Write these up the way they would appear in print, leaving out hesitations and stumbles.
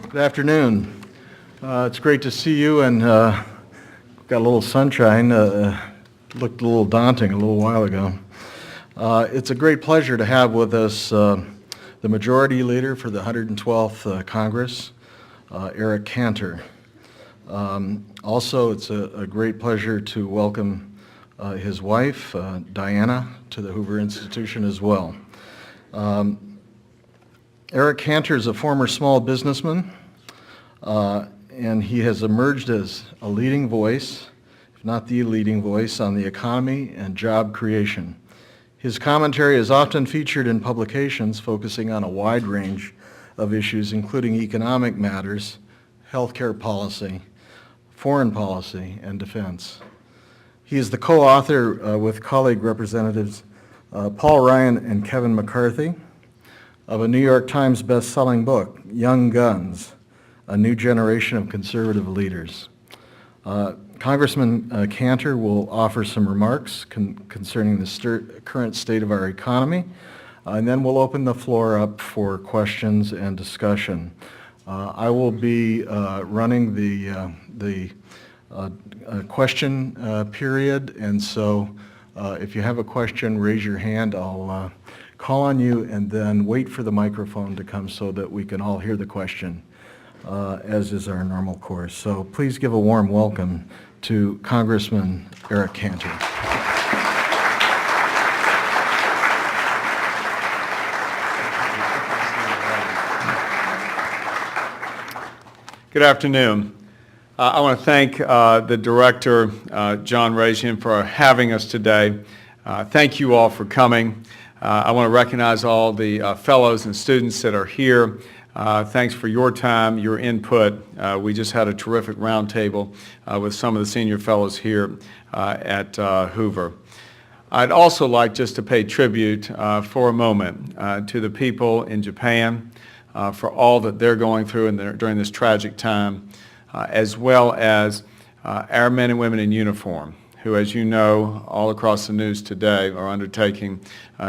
Good afternoon. It's great to see you, and got a little sunshine. Looked a little daunting a little while ago. It's a great pleasure to have with us the Majority Leader for the 112th Congress, Eric Cantor. Also, it's a great pleasure to welcome his wife, Diana, to the Hoover Institution as well. Eric Cantor is a former small businessman, and he has emerged as a leading voice, if not the leading voice, on the economy and job creation. His commentary is often featured in publications focusing on a wide range of issues, including economic matters, healthcare policy, foreign policy, and defense. He is the co-author with colleague representatives Paul Ryan and Kevin McCarthy of a New York Times best-selling book, Young Guns, A New Generation of Conservative Leaders. Congressman Cantor will offer some remarks concerning the current state of our economy, and then we'll open the floor up for questions and discussion. I will be running the question period, and so if you have a question, raise your hand. I'll call on you and then wait for the microphone to come so that we can all hear the question, as is our normal course. So please give a warm welcome to Congressman Eric Cantor. Good afternoon. I want to thank the director, John Rajian, for having us today. Thank you all for coming. I want to recognize all the fellows and students that are here. Thanks for your time, your input. We just had a terrific roundtable with some of the senior fellows here at Hoover. I'd also like just to pay tribute for a moment to the people in Japan for all that they're going through during this tragic time, as well as our men and women in uniform, who, as you know, all across the news today are undertaking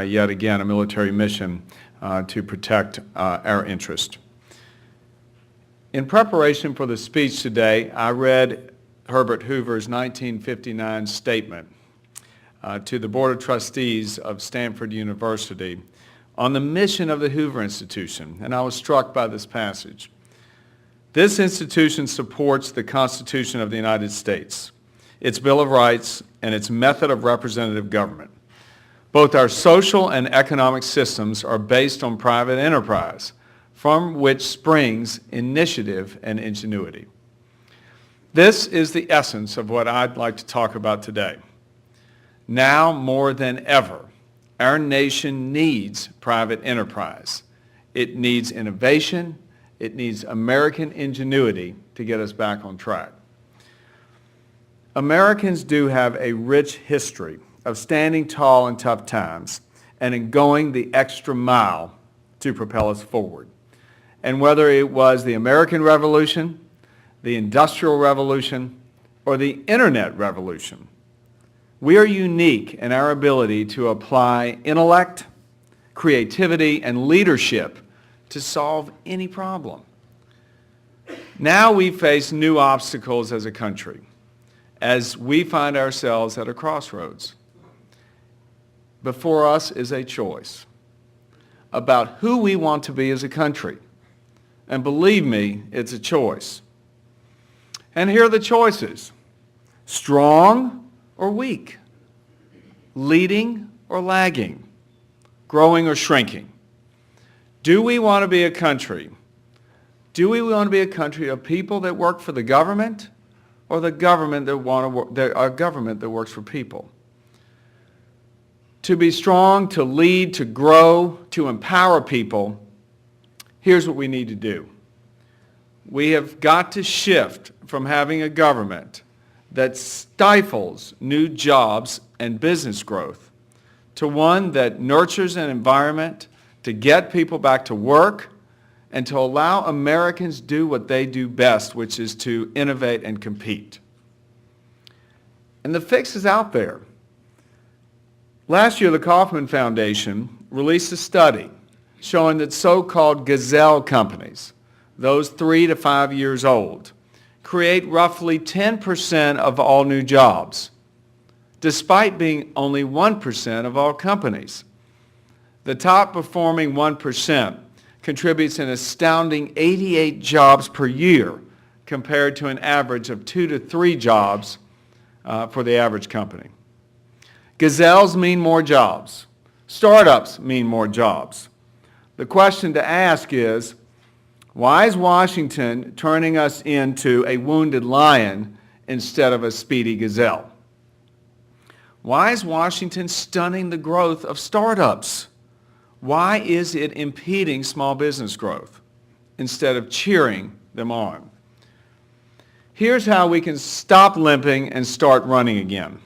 yet again a military mission to protect our interest. In preparation for the speech today, I read Herbert Hoover's 1959 statement to the Board of Trustees of Stanford University on the mission of the Hoover Institution, and I was struck by this passage. This institution supports the Constitution of the United States, its Bill of Rights, and its method of representative government. Both our social and economic systems are based on private enterprise, from which springs initiative and ingenuity. This is the essence of what I'd like to talk about today. Now more than ever, our nation needs private enterprise. It needs innovation. It needs American ingenuity to get us back on track. Americans do have a rich history of standing tall in tough times and in going the extra mile to propel us forward. And whether it was the American Revolution, the Industrial Revolution, or the Internet Revolution, we are unique in our ability to apply intellect, creativity, and leadership to solve any problem. Now we face new obstacles as a country, as we find ourselves at a crossroads. Before us is a choice about who we want to be as a country. And believe me, it's a choice. And here are the choices: strong or weak, leading or lagging, growing or shrinking. Do we want to be a country? Do we want to be a country of people that work for the government, or the government a government that works for people? To be strong, to lead, to grow, to empower people, here's what we need to do. We have got to shift from having a government that stifles new jobs and business growth to one that nurtures an environment to get people back to work and to allow Americans do what they do best, which is to innovate and compete. And the fix is out there. Last year, the Kauffman Foundation released a study showing that so-called gazelle companies, those 3 to 5 years old, create roughly 10% of all new jobs, despite being only 1% of all companies. The top performing 1% contributes an astounding 88 jobs per year compared to an average of 2 to 3 jobs for the average company. Gazelles mean more jobs. Startups mean more jobs. The question to ask is, why is Washington turning us into a wounded lion instead of a speedy gazelle? Why is Washington stunning the growth of startups? Why is it impeding small business growth instead of cheering them on? Here's how we can stop limping and start running again.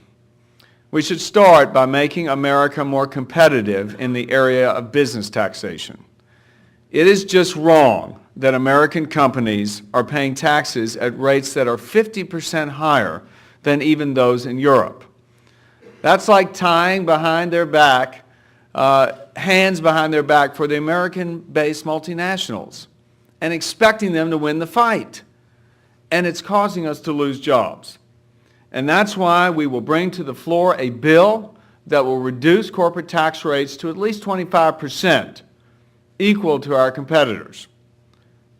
We should start by making America more competitive in the area of business taxation. It is just wrong that American companies are paying taxes at rates that are 50% higher than even those in Europe. That's like tying behind their back, hands behind their back for the American-based multinationals and expecting them to win the fight. And it's causing us to lose jobs. And that's why we will bring to the floor a bill that will reduce corporate tax rates to at least 25%, equal to our competitors.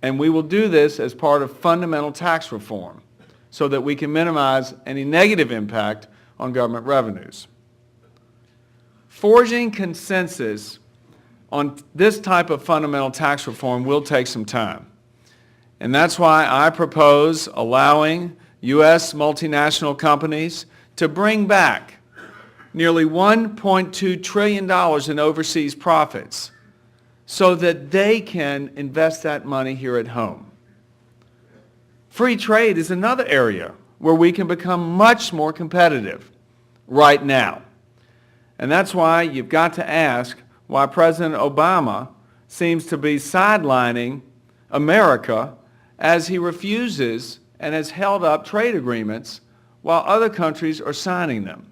And we will do this as part of fundamental tax reform so that we can minimize any negative impact on government revenues. Forging consensus on this type of fundamental tax reform will take some time. And that's why I propose allowing U.S. multinational companies to bring back nearly $1.2 trillion in overseas profits so that they can invest that money here at home. Free trade is another area where we can become much more competitive right now. And that's why you've got to ask why President Obama seems to be sidelining America as he refuses and has held up trade agreements while other countries are signing them.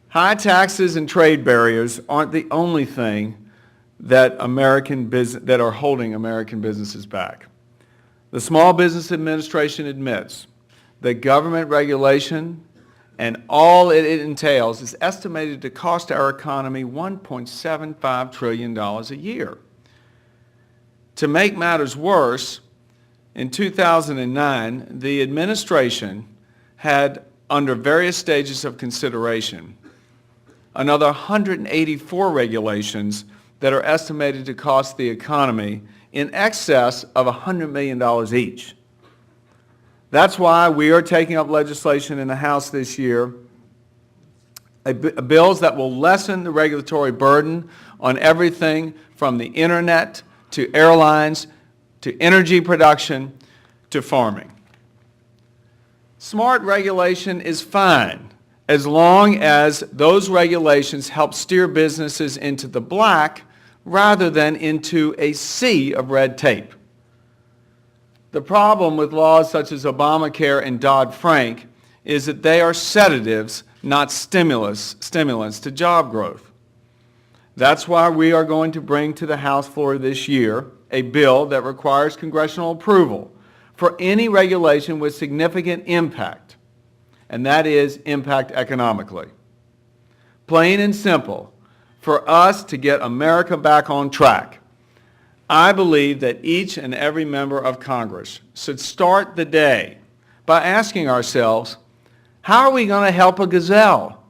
High taxes and trade barriers aren't the only thing that are holding American businesses back. The Small Business Administration admits that government regulation and all it entails is estimated to cost our economy $1.75 trillion a year. To make matters worse, in 2009, the administration had, under various stages of consideration, another 184 regulations that are estimated to cost the economy in excess of $100 million each. That's why we are taking up legislation in the House this year, bills that will lessen the regulatory burden on everything from the internet to airlines to energy production to farming. Smart regulation is fine as long as those regulations help steer businesses into the black rather than into a sea of red tape. The problem with laws such as Obamacare and Dodd-Frank is that they are sedatives, not stimulants to job growth. That's why we are going to bring to the House floor this year a bill that requires congressional approval for any regulation with significant impact, and that is impact economically. Plain and simple, for us to get America back on track, I believe that each and every member of Congress should start the day by asking ourselves, how are we going to help a gazelle?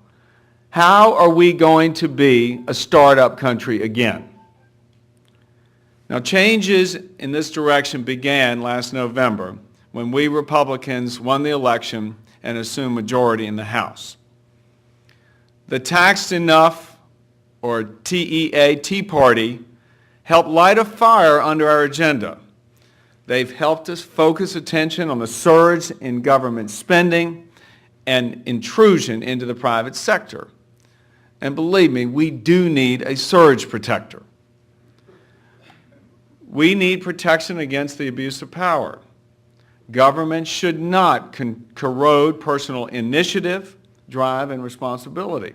How are we going to be a startup country again? Now, changes in this direction began last November when we Republicans won the election and assumed majority in the House. The Taxed Enough, or TEA, Tea Party, helped light a fire under our agenda. They've helped us focus attention on the surge in government spending and intrusion into the private sector. And believe me, we do need a surge protector. We need protection against the abuse of power. Government should not corrode personal initiative, drive, and responsibility.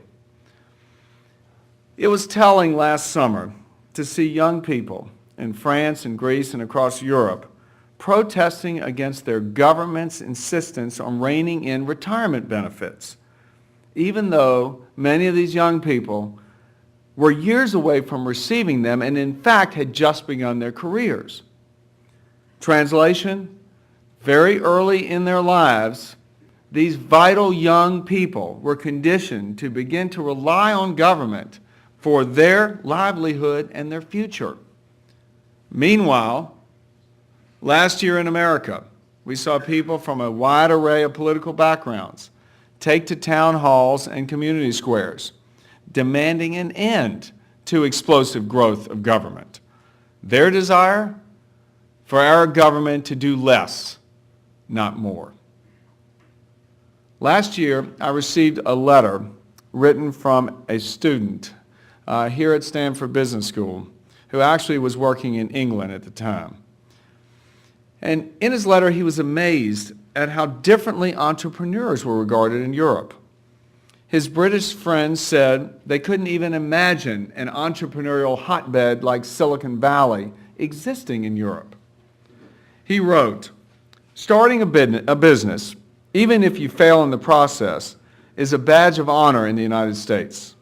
It was telling last summer to see young people in France and Greece and across Europe protesting against their government's insistence on reining in retirement benefits, even though many of these young people were years away from receiving them and in fact had just begun their careers. Translation, very early in their lives, these vital young people were conditioned to begin to rely on government for their livelihood and their future. Meanwhile, last year in America, we saw people from a wide array of political backgrounds take to town halls and community squares, demanding an end to explosive growth of government. Their desire for our government to do less, not more. Last year, I received a letter written from a student here at Stanford Business School who actually was working in England at the time. And in his letter, he was amazed at how differently entrepreneurs were regarded in Europe. His British friends said they couldn't even imagine an entrepreneurial hotbed like Silicon Valley existing in Europe. He wrote, "Starting a business, even if you fail in the process, is a badge of honor in the United States.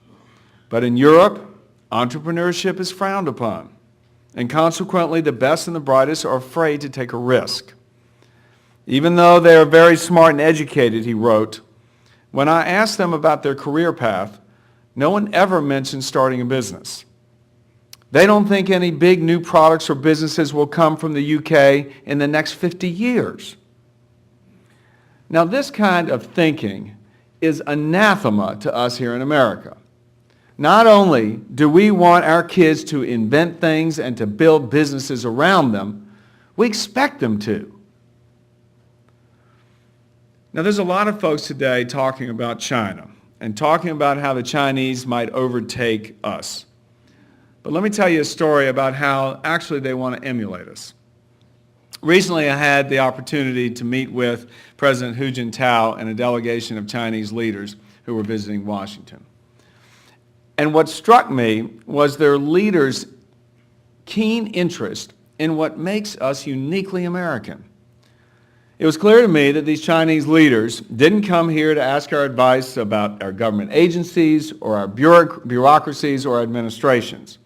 But in Europe, entrepreneurship is frowned upon, and consequently the best and the brightest are afraid to take a risk. Even though they are very smart and educated," he wrote, "when I ask them about their career path, no one ever mentions starting a business. They don't think any big new products or businesses will come from the UK in the next 50 years. Now, this kind of thinking is anathema to us here in America. Not only do we want our kids to invent things and to build businesses around them, we expect them to." Now, there's a lot of folks today talking about China and talking about how the Chinese might overtake us. But let me tell you a story about how actually they want to emulate us. Recently, I had the opportunity to meet with President Hu Jintao and a delegation of Chinese leaders who were visiting Washington. And what struck me was their leaders' keen interest in what makes us uniquely American. It was clear to me that these Chinese leaders didn't come here to ask our advice about our government agencies or our bureaucracies or administrations.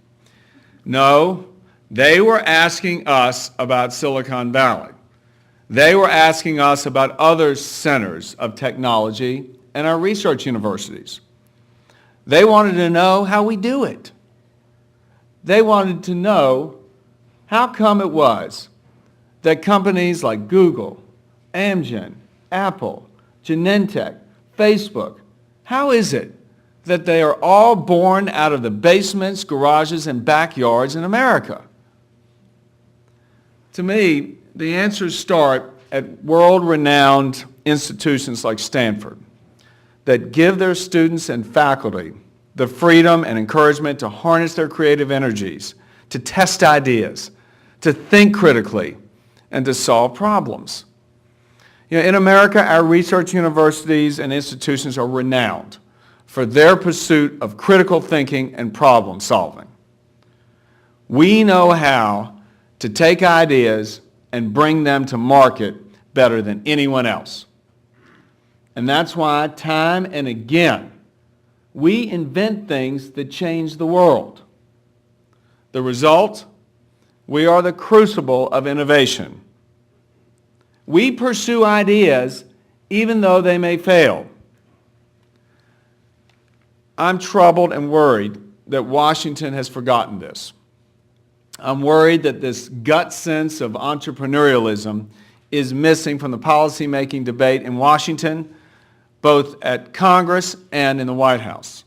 No, they were asking us about Silicon Valley. They were asking us about other centers of technology and our research universities. They wanted to know how we do it. They wanted to know how come it was that companies like Google, Amgen, Apple, Genentech, Facebook, how is it that they are all born out of the basements, garages, and backyards in America? To me, the answers start at world-renowned institutions like Stanford that give their students and faculty the freedom and encouragement to harness their creative energies, to test ideas, to think critically, and to solve problems. You know, in America, our research universities and institutions are renowned for their pursuit of critical thinking and problem solving. We know how to take ideas and bring them to market better than anyone else. And that's why time and again, we invent things that change the world. The result, we are the crucible of innovation. We pursue ideas even though they may fail. I'm troubled and worried that Washington has forgotten this. I'm worried that this gut sense of entrepreneurialism is missing from the policymaking debate in Washington, both at Congress and in the White House.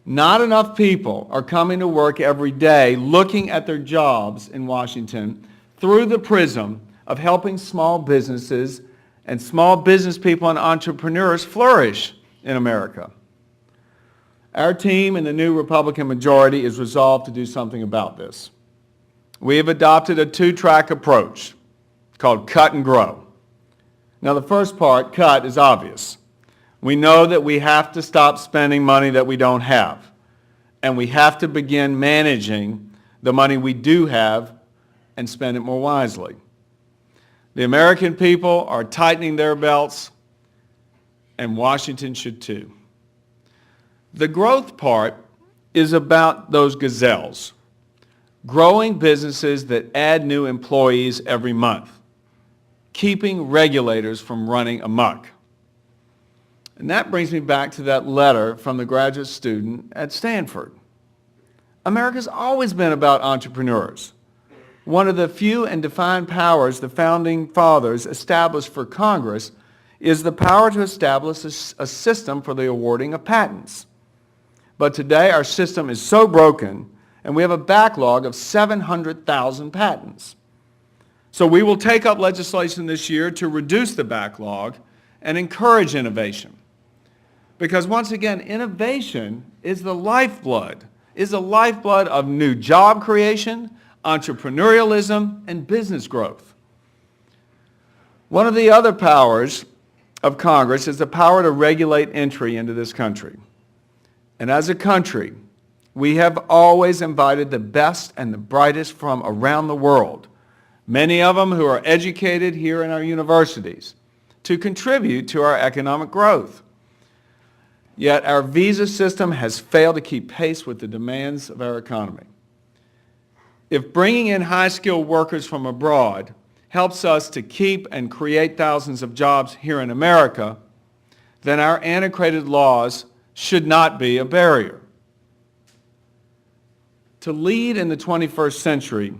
Not enough people are coming to work every day looking at their jobs in Washington through the prism of helping small businesses and small business people and entrepreneurs flourish in America. Our team in the new Republican majority is resolved to do something about this. We have adopted a two-track approach called cut and grow. Now, the first part, cut, is obvious. We know that we have to stop spending money that we don't have, and we have to begin managing the money we do have and spend it more wisely. The American people are tightening their belts, and Washington should too. The growth part is about those gazelles, growing businesses that add new employees every month, keeping regulators from running amok. And that brings me back to that letter from the graduate student at Stanford. America's always been about entrepreneurs. One of the few and defined powers the Founding Fathers established for Congress is the power to establish a system for the awarding of patents. But today our system is so broken, and we have a backlog of 700,000 patents. So we will take up legislation this year to reduce the backlog and encourage innovation. Because once again, innovation is the lifeblood of new job creation, entrepreneurialism, and business growth. One of the other powers of Congress is the power to regulate entry into this country. And as a country, we have always invited the best and the brightest from around the world, many of them who are educated here in our universities, to contribute to our economic growth. Yet our visa system has failed to keep pace with the demands of our economy. If bringing in high-skilled workers from abroad helps us to keep and create thousands of jobs here in America, then our antiquated laws should not be a barrier. To lead in the 21st century,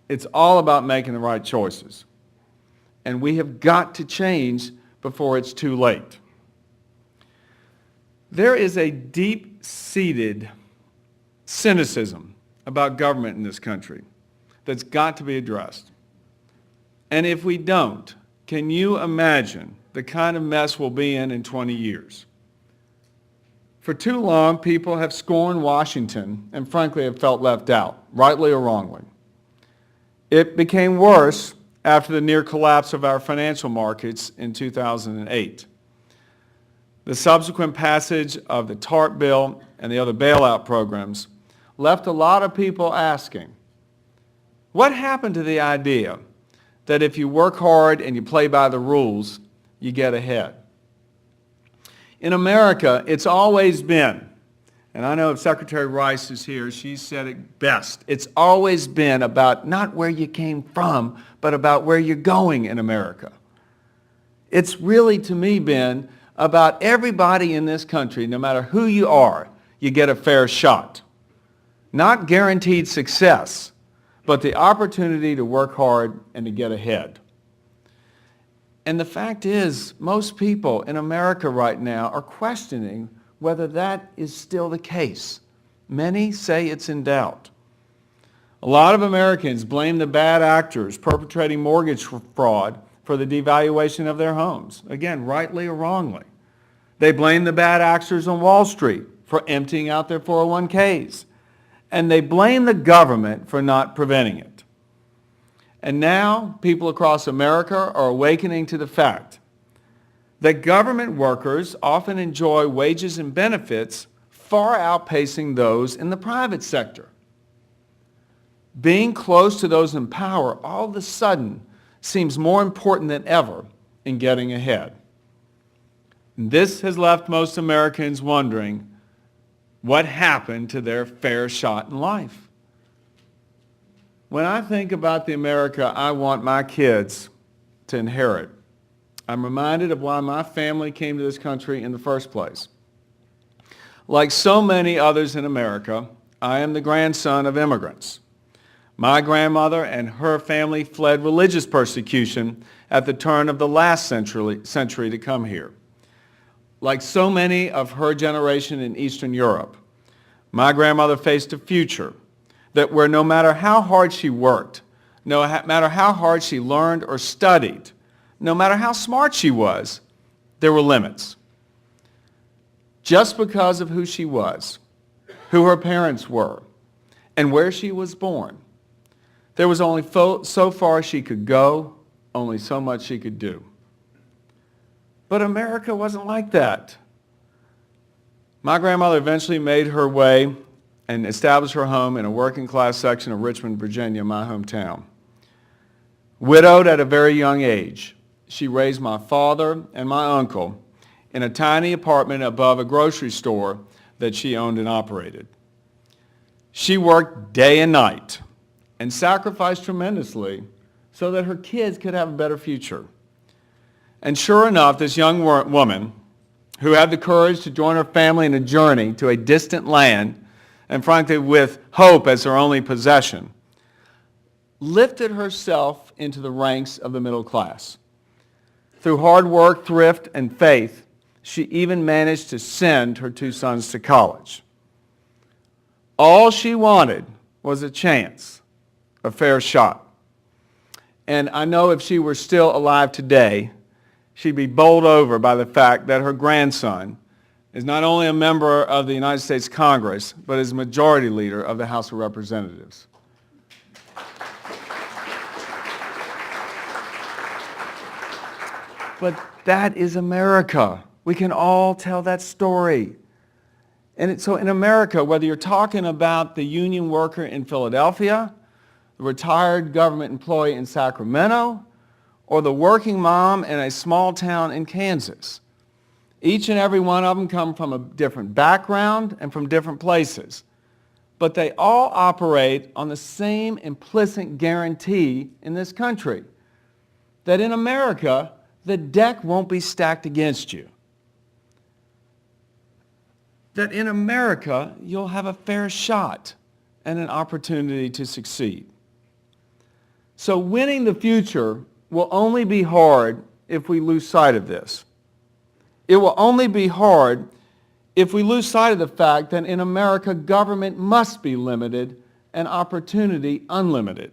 it's all about making the right choices. And we have got to change before it's too late. There is a deep-seated cynicism about government in this country that's got to be addressed. And if we don't, can you imagine the kind of mess we'll be in 20 years? For too long, people have scorned Washington and frankly have felt left out, rightly or wrongly. It became worse after the near collapse of our financial markets in 2008. The subsequent passage of the TARP bill and the other bailout programs left a lot of people asking, what happened to the idea that if you work hard and you play by the rules, you get ahead? In America, it's always been, and I know if Secretary Rice is here, she said it best, it's always been about not where you came from, but about where you're going in America. It's really, to me, been about everybody in this country, no matter who you are, you get a fair shot. Not guaranteed success, but the opportunity to work hard and to get ahead. And the fact is, most people in America right now are questioning whether that is still the case. Many say it's in doubt. A lot of Americans blame the bad actors perpetrating mortgage fraud for the devaluation of their homes. Again, rightly or wrongly. They blame the bad actors on Wall Street for emptying out their 401ks. And they blame the government for not preventing it. And now people across America are awakening to the fact that government workers often enjoy wages and benefits far outpacing those in the private sector. Being close to those in power all of a sudden seems more important than ever in getting ahead. And this has left most Americans wondering what happened to their fair shot in life. When I think about the America I want my kids to inherit, I'm reminded of why my family came to this country in the first place. Like so many others in America, I am the grandson of immigrants. My grandmother and her family fled religious persecution at the turn of the last century to come here. Like so many of her generation in Eastern Europe, my grandmother faced a future that where no matter how hard she worked, no matter how hard she learned or studied, no matter how smart she was, there were limits. Just because of who she was, who her parents were, and where she was born, there was only so far she could go, only so much she could do. But America wasn't like that. My grandmother eventually made her way and established her home in a working-class section of Richmond, Virginia, my hometown. Widowed at a very young age, she raised my father and my uncle in a tiny apartment above a grocery store that she owned and operated. She worked day and night and sacrificed tremendously so that her kids could have a better future. And sure enough, this young woman, who had the courage to join her family in a journey to a distant land, and frankly with hope as her only possession, lifted herself into the ranks of the middle class. Through hard work, thrift, and faith, she even managed to send her 2 sons to college. All she wanted was a chance, a fair shot. And I know if she were still alive today, she'd be bowled over by the fact that her grandson is not only a member of the United States Congress, but is majority leader of the House of Representatives. But that is America. We can all tell that story. And so in America, whether you're talking about the union worker in Philadelphia, the retired government employee in Sacramento, or the working mom in a small town in Kansas, each and every one of them come from a different background and from different places. But they all operate on the same implicit guarantee in this country, that in America, the deck won't be stacked against you. That in America, you'll have a fair shot and an opportunity to succeed. So winning the future will only be hard if we lose sight of this. It will only be hard if we lose sight of the fact that in America, government must be limited and opportunity unlimited.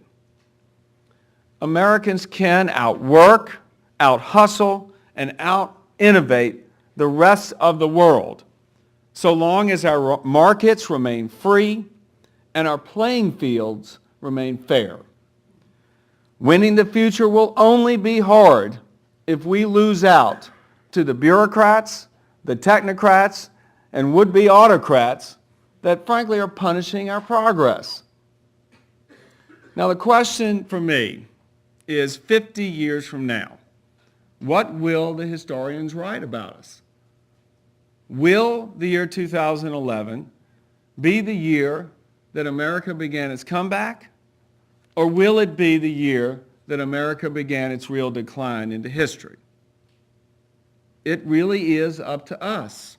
Americans can outwork, out-hustle, and out-innovate the rest of the world, so long as our markets remain free and our playing fields remain fair. Winning the future will only be hard if we lose out to the bureaucrats, the technocrats, and would-be autocrats that frankly are punishing our progress. Now the question for me is 50 years from now, what will the historians write about us? Will the year 2011 be the year that America began its comeback, or will it be the year that America began its real decline into history? It really is up to us.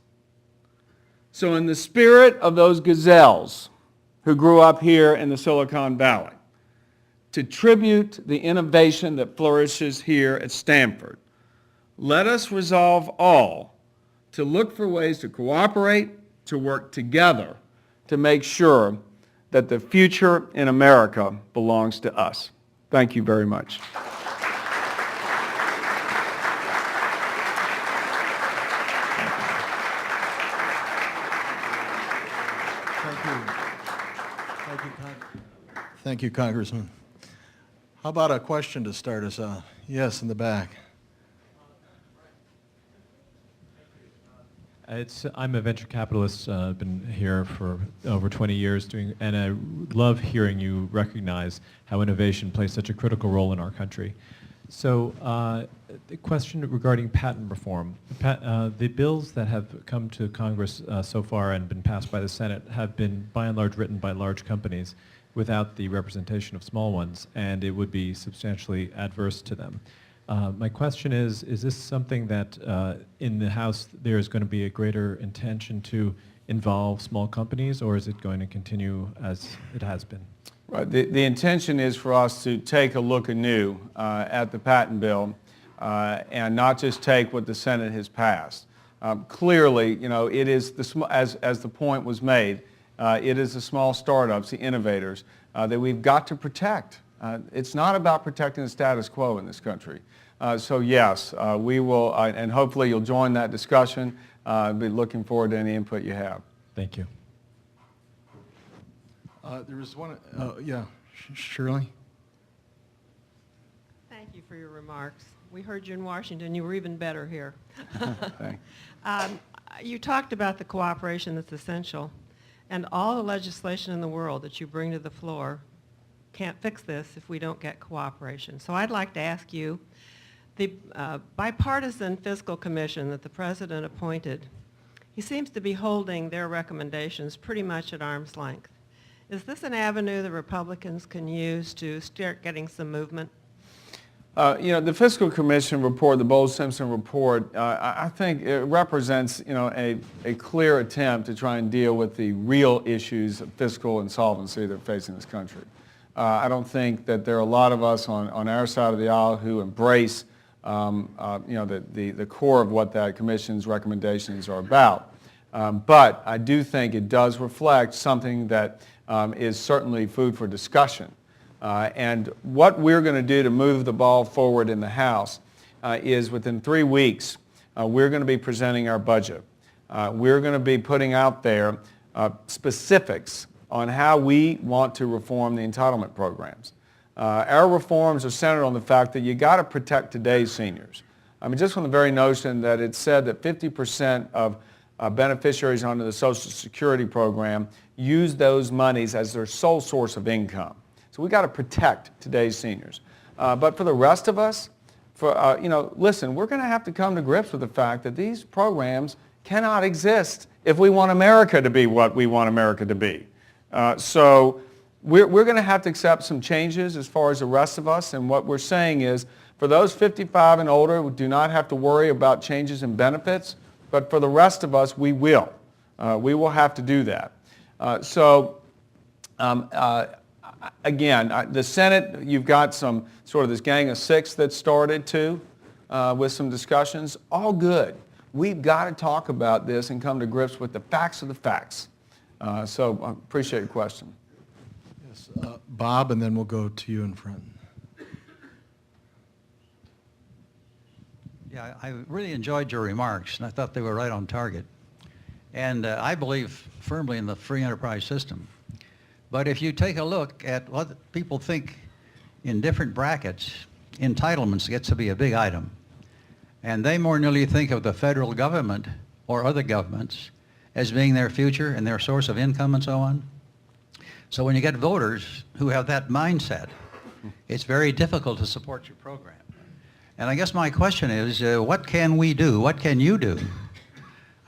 So in the spirit of those gazelles who grew up here in the Silicon Valley, to tribute the innovation that flourishes here at Stanford, let us resolve all to look for ways to cooperate, to work together, to make sure that the future in America belongs to us. Thank you very much. Thank you, Congressman. How about a question to start us off? Yes, in the back. I'm a venture capitalist. I've been here for over 20 years and I love hearing you recognize how innovation plays such a critical role in our country. So the question regarding patent reform. The bills that have come to Congress so far and been passed by the Senate have been by and large written by large companies without the representation of small ones, and it would be substantially adverse to them. My question is this something that in the House there is going to be a greater intention to involve small companies, or is it going to continue as it has been? Right. The intention is for us to take a look anew at the patent bill and not just take what the Senate has passed. Clearly, you know, it is, as the point was made, it is the small startups, the innovators, that we've got to protect. It's not about protecting the status quo in this country. So yes, we will, and hopefully you'll join that discussion. Be looking forward to any input you have. Thank you. There was one, yeah, Shirley? Thank you for your remarks. We heard you in Washington. You were even better here. Thanks. You talked about the cooperation that's essential. and all the legislation in the world that you bring to the floor can't fix this if we don't get cooperation. So I'd like to ask you, the bipartisan fiscal commission that the president appointed, he seems to be holding their recommendations pretty much at arm's length. Is this an avenue the Republicans can use to start getting some movement? The Fiscal Commission report, the Bowles-Simpson report, I think it represents, a clear attempt to try and deal with the real issues of fiscal insolvency that are facing this country. I don't think that there are a lot of us on our side of the aisle who embrace, the core of what that commission's recommendations are about. But I do think it does reflect something that is certainly food for discussion. And what we're going to do to move the ball forward in the House is within 3 weeks, we're going to be presenting our budget. We're going to be putting out there specifics on how we want to reform the entitlement programs. Our reforms are centered on the fact that you got to protect today's seniors. I mean, just from the very notion that it's said that 50% of beneficiaries under the Social Security program use those monies as their sole source of income. So we got to protect today's seniors. But for the rest of us, listen, we're going to have to come to grips with the fact that these programs cannot exist if we want America to be what we want America to be. So we're going to have to accept some changes as far as the rest of us. And what we're saying is, for those 55 and older, we do not have to worry about changes in benefits. But for the rest of us, we will. We will have to do that. Again, the Senate, you've got some sort of this gang of six that started too, with some discussions. All good. We've got to talk about this and come to grips with the facts of the facts. So I appreciate your question. Yes, Bob, and then we'll go to you in front. Yeah, I really enjoyed your remarks, and I thought they were right on target. And I believe firmly in the free enterprise system. But if you take a look at what people think in different brackets, entitlements gets to be a big item. And they more nearly think of the federal government or other governments as being their future and their source of income and so on. So when you get voters who have that mindset, it's very difficult to support your program. And I guess my question is, what can we do, what can you do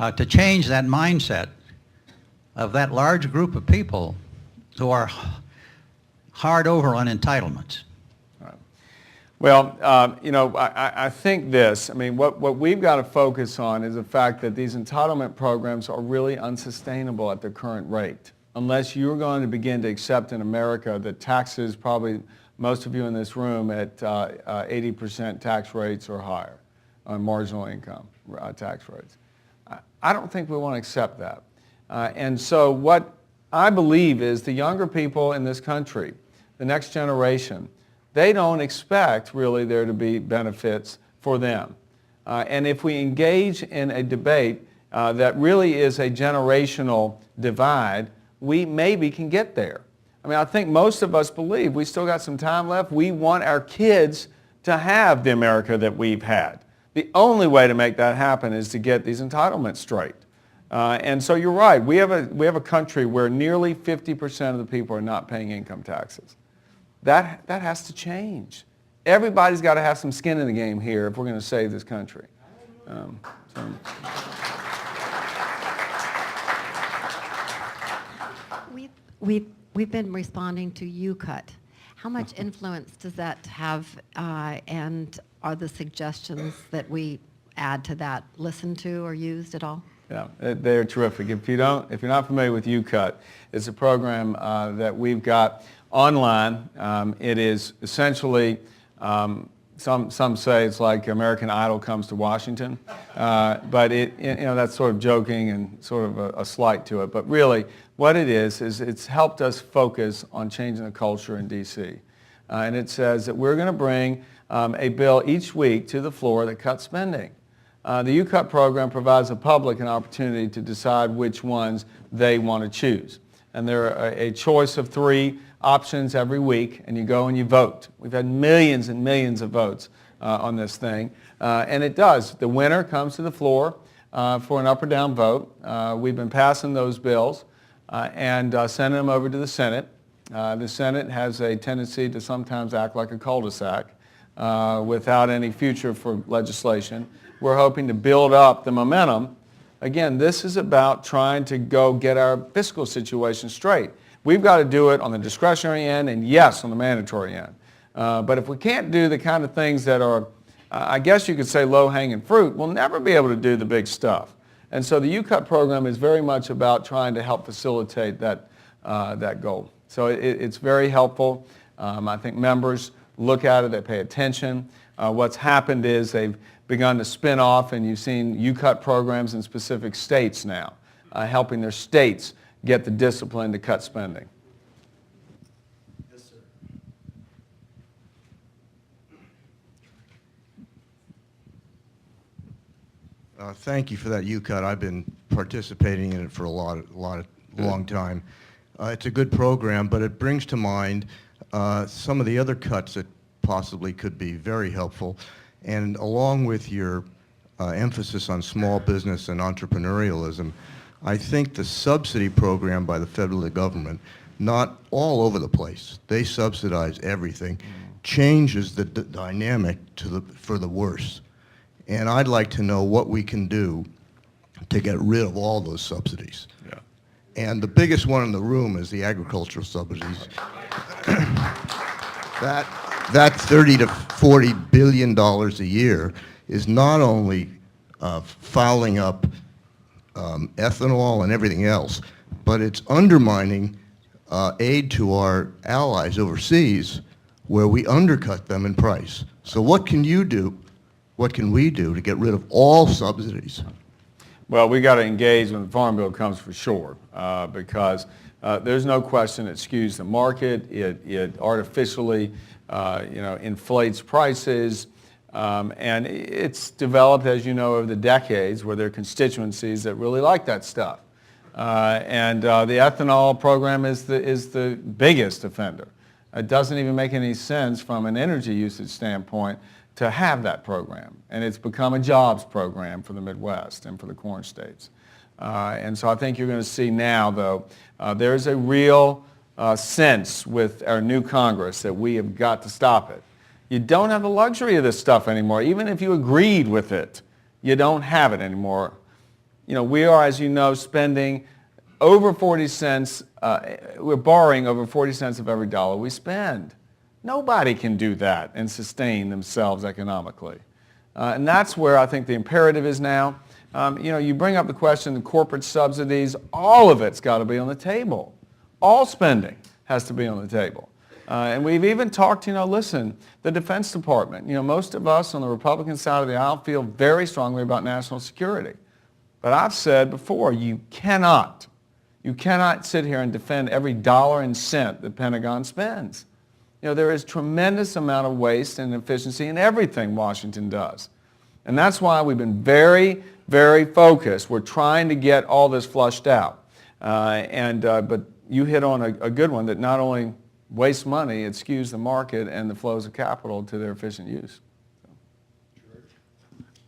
to change that mindset of that large group of people who are hard over on entitlements? Well, I think this. I mean, what we've got to focus on is the fact that these entitlement programs are really unsustainable at their current rate. Unless you're going to begin to accept in America that taxes, probably most of you in this room, at 80% tax rates or higher on marginal income tax rates. I don't think we want to accept that. And so what I believe is the younger people in this country, the next generation, they don't expect really there to be benefits for them. And if we engage in a debate that really is a generational divide, we maybe can get there. I mean, I think most of us believe we still got some time left. We want our kids to have the America that we've had. The only way to make that happen is to get these entitlements straight. And so you're right. We have a country where nearly 50% of the people are not paying income taxes. That has to change. Everybody's got to have some skin in the game here if we're going to save this country. We've been responding to UCUT. How much influence does that have, and are the suggestions that we add to that listened to or used at all? Yeah, they're terrific. If you're not familiar with UCUT, it's a program that we've got online. It is essentially, some say it's like American Idol comes to Washington, but that's sort of joking and sort of a slight to it. But really, what it is it's helped us focus on changing the culture in D.C. And it says that we're going to bring a bill each week to the floor that cuts spending. The UCUT program provides the public an opportunity to decide which ones they want to choose. And there are a choice of 3 options every week, and you go and you vote. We've had millions and millions of votes on this thing. And it does. The winner comes to the floor for an up or down vote. We've been passing those bills. and sending them over to the Senate. The Senate has a tendency to sometimes act like a cul-de-sac without any future for legislation. We're hoping to build up the momentum. Again, this is about trying to go get our fiscal situation straight. We've got to do it on the discretionary end and, yes, on the mandatory end. But if we can't do the kind of things that are, I guess you could say, low-hanging fruit, we'll never be able to do the big stuff. And so the U-Cut program is very much about trying to help facilitate that goal. So it's very helpful. I think members look at it, they pay attention. What's happened is they've begun to spin off, and you've seen U-Cut programs in specific states now, helping their states get the discipline to cut spending. Yes, sir. Thank you for that U-Cut. I've been participating in it for a long time. It's a good program, but it brings to mind some of the other cuts that possibly could be very helpful. And along with your emphasis on small business and entrepreneurialism, I think the subsidy program by the federal government, not all over the place, they subsidize everything, changes the dynamic for the worse. And I'd like to know what we can do to get rid of all those subsidies. Yeah. And the biggest one in the room is the agricultural subsidies. That 30 to 40 billion dollars a year is not only fouling up ethanol and everything else, but it's undermining aid to our allies overseas, where we undercut them in price. So what can you do? What can we do to get rid of all subsidies? Well, we got to engage when the Farm Bill comes for sure, because there's no question it skews the market. It artificially, inflates prices, and it's developed, as you know, over the decades, where there are constituencies that really like that stuff. And the ethanol program is the biggest offender. It doesn't even make any sense from an energy usage standpoint to have that program. And it's become a jobs program for the Midwest and for the corn states. And so I think you're going to see now, though, there's a real sense with our new Congress that we have got to stop it. You don't have the luxury of this stuff anymore. Even if you agreed with it, you don't have it anymore. We are, as you know, spending over 40 cents, we're borrowing over 40 cents of every dollar we spend. Nobody can do that and sustain themselves economically. And that's where I think the imperative is now. You bring up the question of corporate subsidies. All of it's got to be on the table. All spending has to be on the table. And we've even talked, listen, the Defense Department, most of us on the Republican side of the aisle feel very strongly about national security. But I've said before, you cannot sit here and defend every dollar and cent the Pentagon spends. There is tremendous amount of waste and inefficiency in everything Washington does. And that's why we've been very, very focused. We're trying to get all this flushed out. But you hit on a good one that not only wastes money, it skews the market and the flows of capital to their efficient use.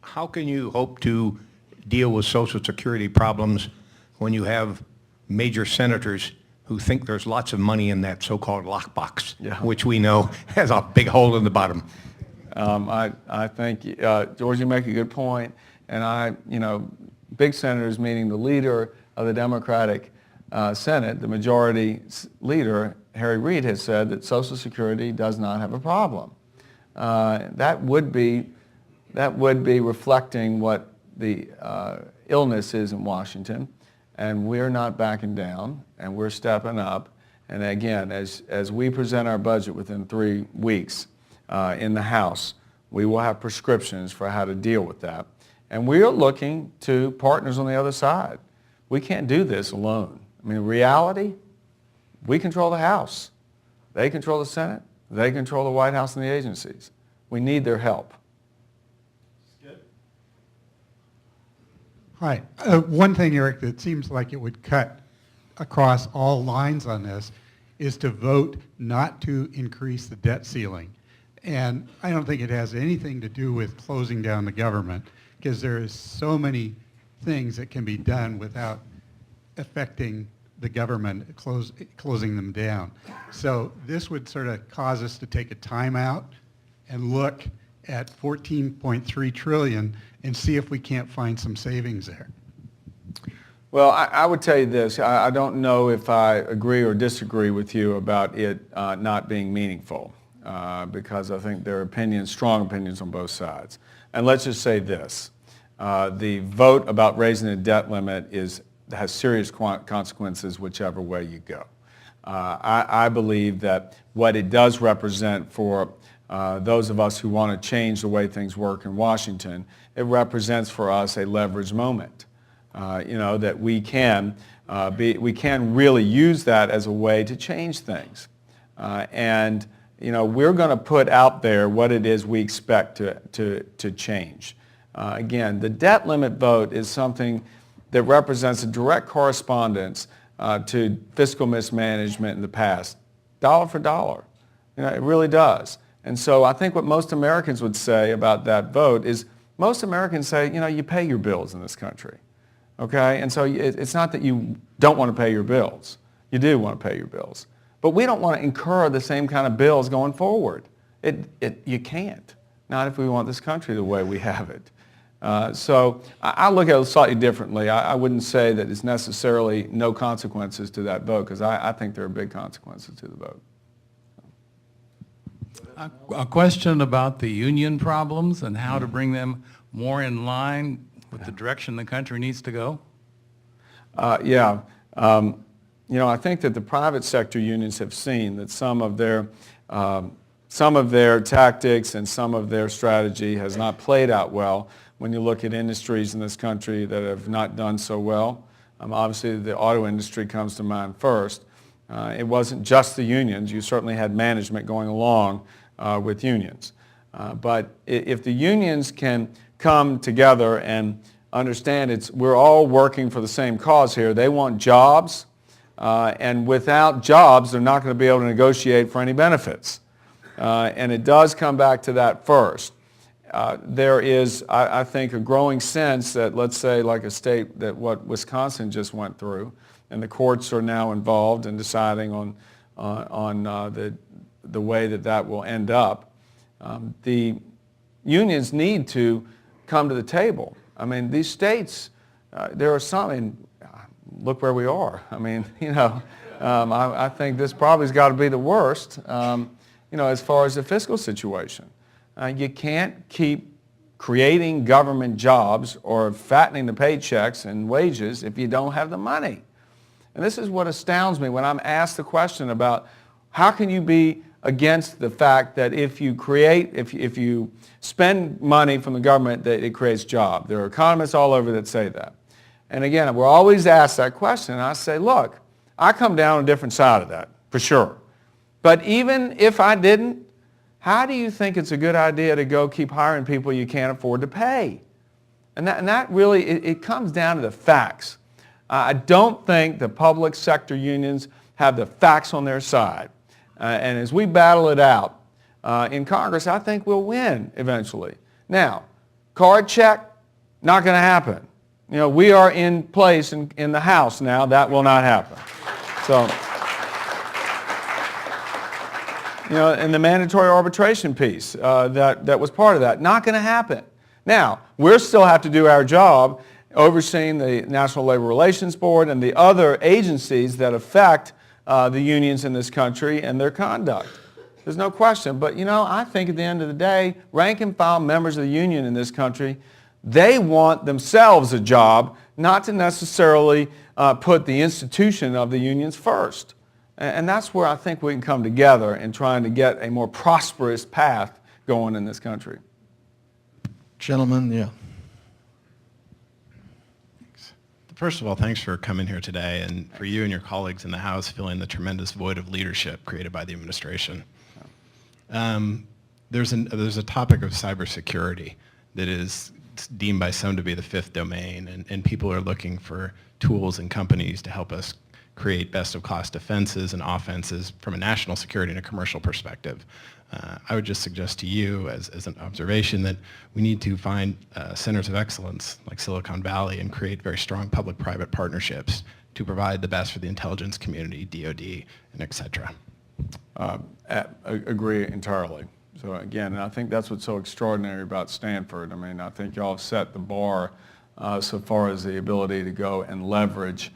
How can you hope to deal with Social Security problems when you have major senators who think there's lots of money in that so-called lockbox, which we know has a big hole in the bottom? I think, George, you make a good point. And big senators, meaning the leader of the Democratic Senate, the majority leader, Harry Reid, has said that Social Security does not have a problem. That would be reflecting what the illness is in Washington. And we're not backing down, and we're stepping up. And again, as we present our budget within 3 weeks in the House, we will have prescriptions for how to deal with that. And we are looking to partners on the other side. We can't do this alone. I mean, in reality, we control the House. They control the Senate. They control the White House and the agencies. We need their help. Hi. One thing, Eric, that seems like it would cut across all lines on this is to vote not to increase the debt ceiling. And I don't think it has anything to do with closing down the government, because there is so many things that can be done without affecting the government closing them down. So this would sort of cause us to take a timeout and look at 14.3 trillion and see if we can't find some savings there. Well, I would tell you this. I don't know if I agree or disagree with you about it not being meaningful, because I think there are opinions, strong opinions on both sides. And let's just say this. The vote about raising the debt limit has serious consequences whichever way you go. I believe that what it does represent for those of us who want to change the way things work in Washington, it represents for us a leverage moment. That we can really use that as a way to change things. And we're going to put out there what it is we expect to change. Again, the debt limit vote is something that represents a direct correspondence to fiscal mismanagement in the past, dollar for dollar. It really does. And so I think what most Americans would say about that vote is most Americans say, you pay your bills in this country. Okay? And so it's not that you don't want to pay your bills. You do want to pay your bills. But we don't want to incur the same kind of bills going forward. You can't. Not if we want this country the way we have it. So I look at it slightly differently. I wouldn't say that it's necessarily no consequences to that vote, because I think there are big consequences to the vote. A question about the union problems and how to bring them more in line with the direction the country needs to go? Yeah. I think that the private sector unions have seen that some of their tactics and some of their strategy has not played out well when you look at industries in this country that have not done so well. Obviously, the auto industry comes to mind first. It wasn't just the unions. You certainly had management going along with unions. But if the unions can come together and understand we're all working for the same cause here. They want jobs, and without jobs, they're not going to be able to negotiate for any benefits. And it does come back to that first. There is, I think, a growing sense that, let's say, like a state that what Wisconsin just went through, and the courts are now involved in deciding on the way that will end up. The unions need to come to the table. I mean, these states, there are some, and look where we are. I mean, I think this probably has got to be the worst, as far as the fiscal situation. You can't keep creating government jobs or fattening the paychecks and wages if you don't have the money. And this is what astounds me when I'm asked the question about how can you be against the fact that if you spend money from the government, that it creates jobs. There are economists all over that say that. And again, we're always asked that question, and I say, look, I come down on a different side of that, for sure. But even if I didn't, how do you think it's a good idea to go keep hiring people you can't afford to pay? And that really, it comes down to the facts. I don't think the public sector unions have the facts on their side. And as we battle it out in Congress, I think we'll win eventually. Now, card check, not going to happen. We are in place in the House now. That will not happen. So, and the mandatory arbitration piece, that was part of that. Not going to happen. Now, we'll still have to do our job overseeing the National Labor Relations Board and the other agencies that affect the unions in this country and their conduct. There's no question. But, I think at the end of the day, rank and file members of the union in this country, they want themselves a job, not to necessarily put the institution of the unions first. And that's where I think we can come together in trying to get a more prosperous path going in this country. Gentlemen, yeah. First of all, thanks for coming here today, and for you and your colleagues in the House filling the tremendous void of leadership created by the administration. There's a topic of cybersecurity that is deemed by some to be the fifth domain, and people are looking for tools and companies to help us create best-of-class defenses and offenses from a national security and a commercial perspective. I would just suggest to you as an observation that we need to find centers of excellence like Silicon Valley and create very strong public-private partnerships to provide the best for the intelligence community, DoD, and et cetera. Agree entirely. So again, and I think that's what's so extraordinary about Stanford. I mean, I think y'all have set the bar so far as the ability to go and leverage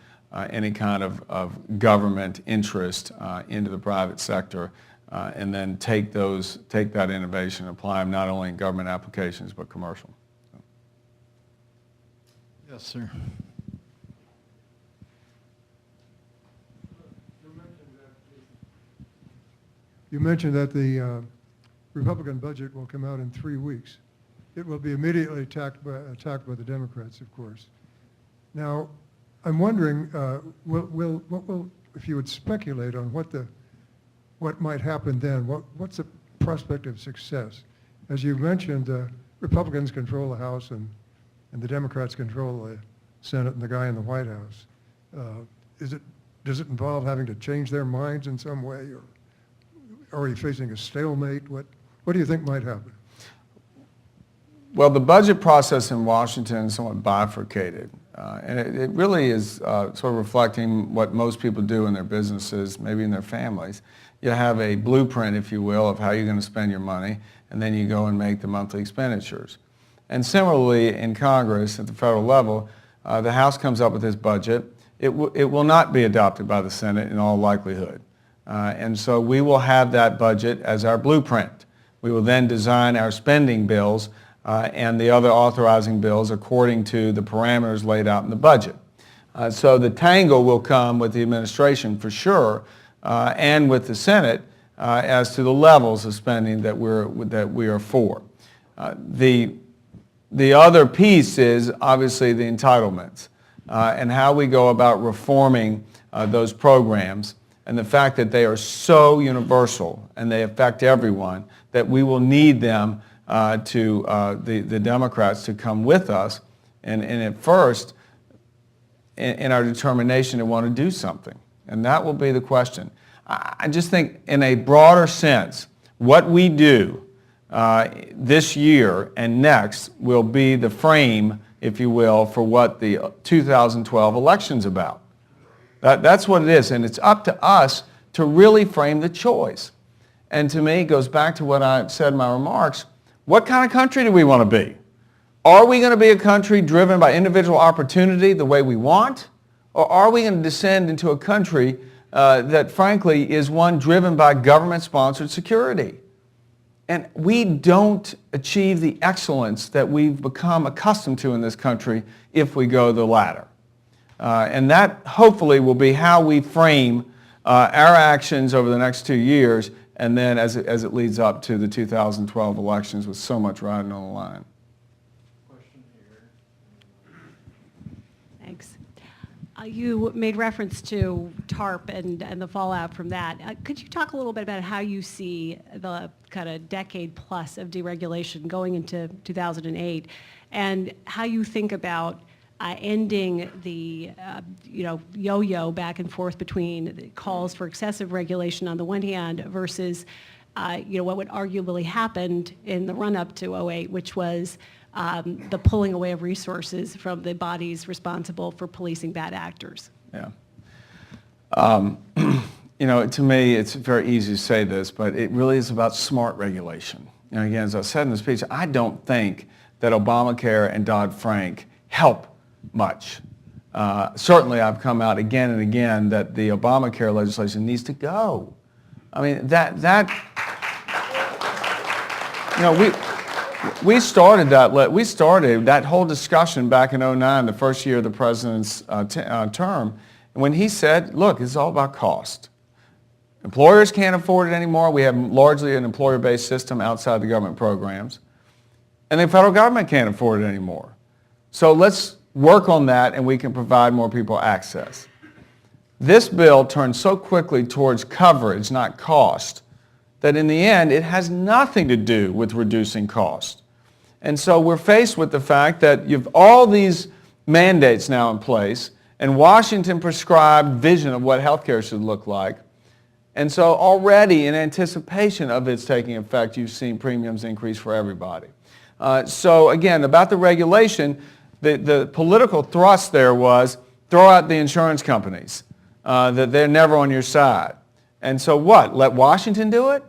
any kind of government interest into the private sector, and then take that innovation and apply them not only in government applications but commercial. So. Yes, sir. You mentioned that the Republican budget will come out in 3 weeks. It will be immediately attacked by the Democrats, of course. Now, I'm wondering, if you would speculate on what might happen then, what's the prospect of success? As you mentioned, Republicans control the House and the Democrats control the Senate and the guy in the White House. Does it involve having to change their minds in some way, or are you facing a stalemate? What do you think might happen? Well, the budget process in Washington is somewhat bifurcated, and it really is sort of reflecting what most people do in their businesses, maybe in their families. You have a blueprint, if you will, of how you're going to spend your money, and then you go and make the monthly expenditures. And similarly, in Congress, at the federal level, the House comes up with this budget. It will not be adopted by the Senate in all likelihood. And so we will have that budget as our blueprint. We will then design our spending bills and the other authorizing bills according to the parameters laid out in the budget. So the tangle will come with the administration for sure, and with the Senate as to the levels of spending that we are for. The other piece is obviously the entitlements and how we go about reforming those programs, and the fact that they are so universal and they affect everyone that we will need them the Democrats to come with us and at first in our determination to want to do something. And that will be the question. I just think in a broader sense, what we do this year and next will be the frame, if you will, for what the 2012 election's about. That's what it is, and it's up to us to really frame the choice. And to me, it goes back to what I said in my remarks. What kind of country do we want to be? Are we going to be a country driven by individual opportunity the way we want? Or are we going to descend into a country that, frankly, is one driven by government-sponsored security? And we don't achieve the excellence that we've become accustomed to in this country if we go the latter. And that, hopefully, will be how we frame our actions over the next 2 years, and then as it leads up to the 2012 elections with so much riding on the line. Question here. Thanks. You made reference to TARP and the fallout from that. Could you talk a little bit about how you see the kind of decade plus of deregulation going into 2008, and how you think about ending the yo-yo back and forth between the calls for excessive regulation on the one hand versus what would arguably happened in the run-up to 2008, which was the pulling away of resources from the bodies responsible for policing bad actors. Yeah. To me, it's very easy to say this, but it really is about smart regulation. Again, as I said in the speech, I don't think that Obamacare and Dodd-Frank help much. Certainly, I've come out again and again that the Obamacare legislation needs to go. I mean, we started that whole discussion back in 2009, the first year of the president's term, when he said, look, it's all about cost. Employers can't afford it anymore. We have largely an employer-based system outside the government programs. And the federal government can't afford it anymore. So let's work on that, and we can provide more people access. This bill turns so quickly towards coverage, not cost, that in the end, it has nothing to do with reducing cost. And so we're faced with the fact that you've all these mandates now in place, and Washington prescribed vision of what healthcare should look like. And so already in anticipation of its taking effect, you've seen premiums increase for everybody. So again, about the regulation, the political thrust there was throw out the insurance companies, that they're never on your side. And so what? Let Washington do it?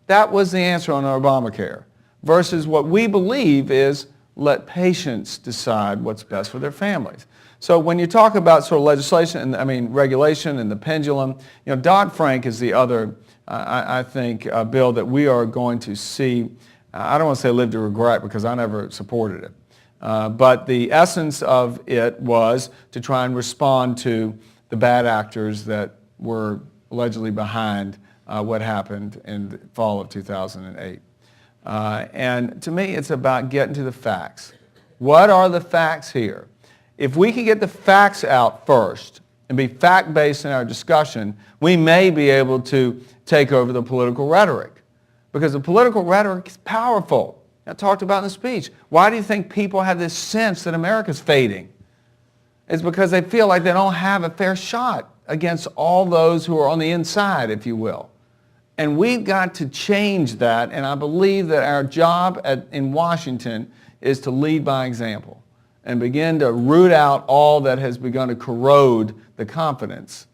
That was the answer on Obamacare. Versus what we believe is let patients decide what's best for their families. So when you talk about sort of legislation, regulation and the pendulum, Dodd-Frank is the other, I think, bill that we are going to see. I don't want to say live to regret because I never supported it. But the essence of it was to try and respond to the bad actors that were allegedly behind what happened in the fall of 2008. And to me, it's about getting to the facts. What are the facts here? If we can get the facts out first and be fact-based in our discussion, we may be able to take over the political rhetoric. Because the political rhetoric is powerful. I talked about in the speech. Why do you think people have this sense that America's fading? It's because they feel like they don't have a fair shot against all those who are on the inside, if you will. And we've got to change that, and I believe that our job in Washington is to lead by example and begin to root out all that has begun to corrode the confidence.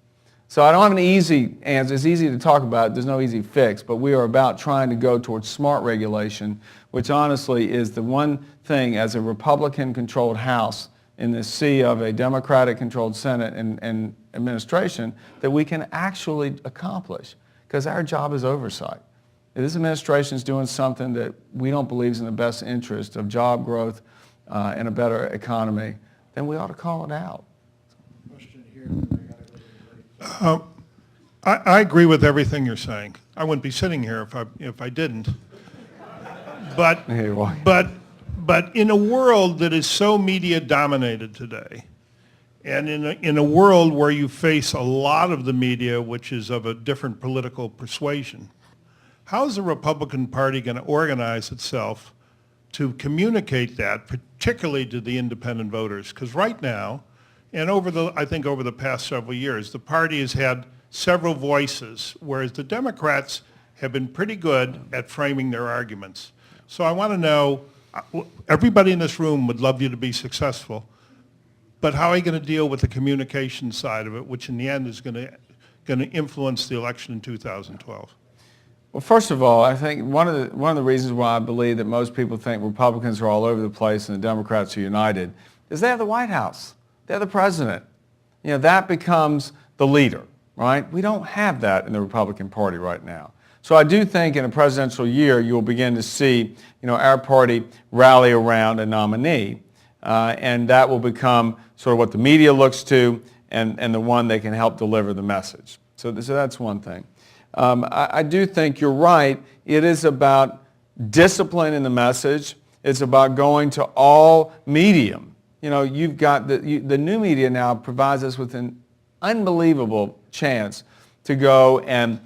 So I don't have an easy answer. It's easy to talk about. There's no easy fix, but we are about trying to go towards smart regulation, which honestly is the one thing as a Republican-controlled House in the sea of a Democratic-controlled Senate and administration that we can actually accomplish, because our job is oversight. If this administration is doing something that we don't believe is in the best interest of job growth and a better economy, then we ought to call it out. I agree with everything you're saying. I wouldn't be sitting here if I didn't. But in a world that is so media dominated today, and in a world where you face a lot of the media which is of a different political persuasion, how is the Republican Party going to organize itself to communicate that, particularly to the independent voters? Because right now, and I think over the past several years, the party has had several voices, whereas the Democrats have been pretty good at framing their arguments. So I want to know, everybody in this room would love you to be successful, but how are you going to deal with the communication side of it, which in the end is going to influence the election in 2012? Well, first of all, I think one of the reasons why I believe that most people think Republicans are all over the place and the Democrats are united is they have the White House. They're the president. That becomes the leader, right? We don't have that in the Republican Party right now. So I do think in a presidential year you'll begin to see, our party rally around a nominee, and that will become sort of what the media looks to and the one that can help deliver the message. So that's one thing. I do think you're right. It is about discipline in the message. It's about going to all medium. You've got the new media now provides us with an unbelievable chance to go and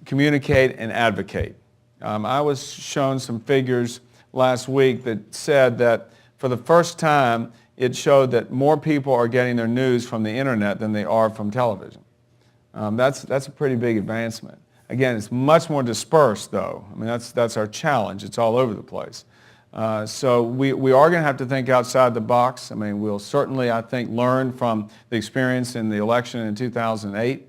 communicate and advocate. I was shown some figures last week that said that for the first time, it showed that more people are getting their news from the internet than they are from television. That's a pretty big advancement. Again, it's much more dispersed, though. That's our challenge. It's all over the place. So we are going to have to think outside the box. We'll certainly, I think, learn from the experience in the election in 2008.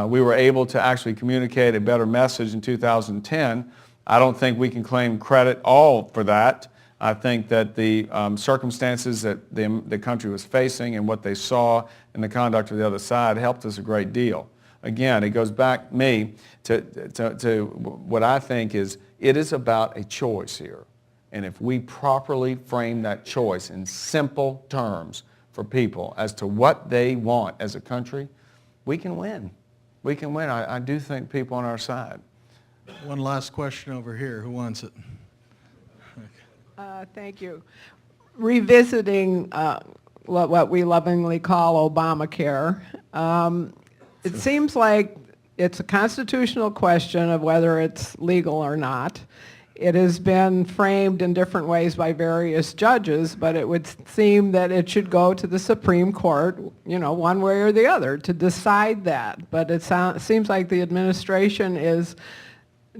We were able to actually communicate a better message in 2010. I don't think we can claim credit all for that. I think that the circumstances that the country was facing and what they saw in the conduct of the other side helped us a great deal. Again, it goes back to what I think is it is about a choice here. And if we properly frame that choice in simple terms for people as to what they want as a country, we can win. We can win. I do think people on our side. One last question over here. Who wants it? Thank you. Revisiting what we lovingly call Obamacare, it seems like it's a constitutional question of whether it's legal or not. It has been framed in different ways by various judges, but it would seem that it should go to the Supreme Court, one way or the other, to decide that. But it seems like the administration is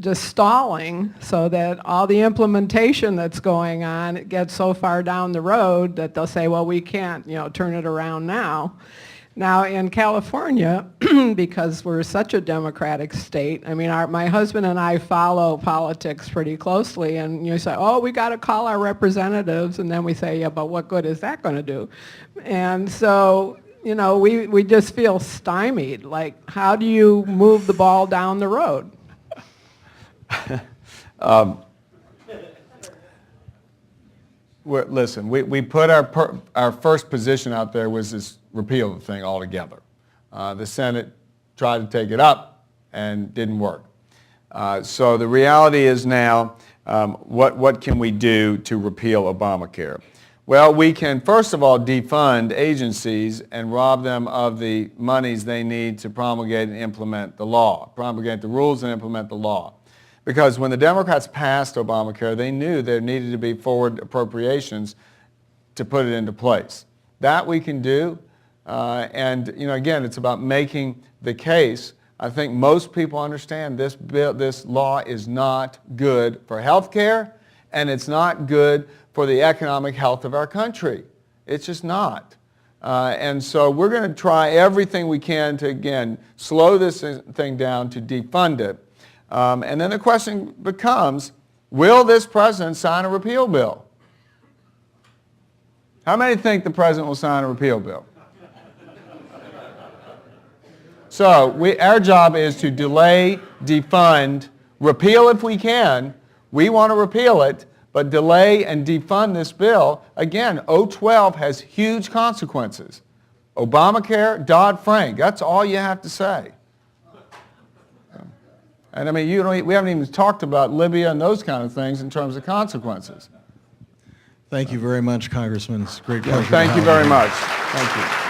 just stalling so that all the implementation that's going on, it gets so far down the road that they'll say, well, we can't, turn it around now. Now in California, because we're such a democratic state, I mean, my husband and I follow politics pretty closely, and you say, oh, we got to call our representatives, and then we say, yeah, but what good is that going to do? And so, we just feel stymied. Like, how do you move the ball down the road? Listen, we put our first position out there was this repeal the thing altogether. The Senate tried to take it up and didn't work. So the reality is now, what can we do to repeal Obamacare? Well, we can first of all defund agencies and rob them of the monies they need to promulgate and implement the law, promulgate the rules and implement the law. Because when the Democrats passed Obamacare, they knew there needed to be forward appropriations to put it into place. That we can do, and again, it's about making the case. I think most people understand this law is not good for health care, and it's not good for the economic health of our country. It's just not. And so we're going to try everything we can to, again, slow this thing down, to defund it. And then the question becomes, will this president sign a repeal bill? How many think the president will sign a repeal bill? So our job is to delay, defund, repeal if we can. We want to repeal it, but delay and defund this bill. Again, 012 has huge consequences. Obamacare, Dodd-Frank, that's all you have to say. And I mean, we haven't even talked about Libya and those kind of things in terms of consequences. Thank you very much, Congressman. It's a great pleasure. Thank you very much. Thank you.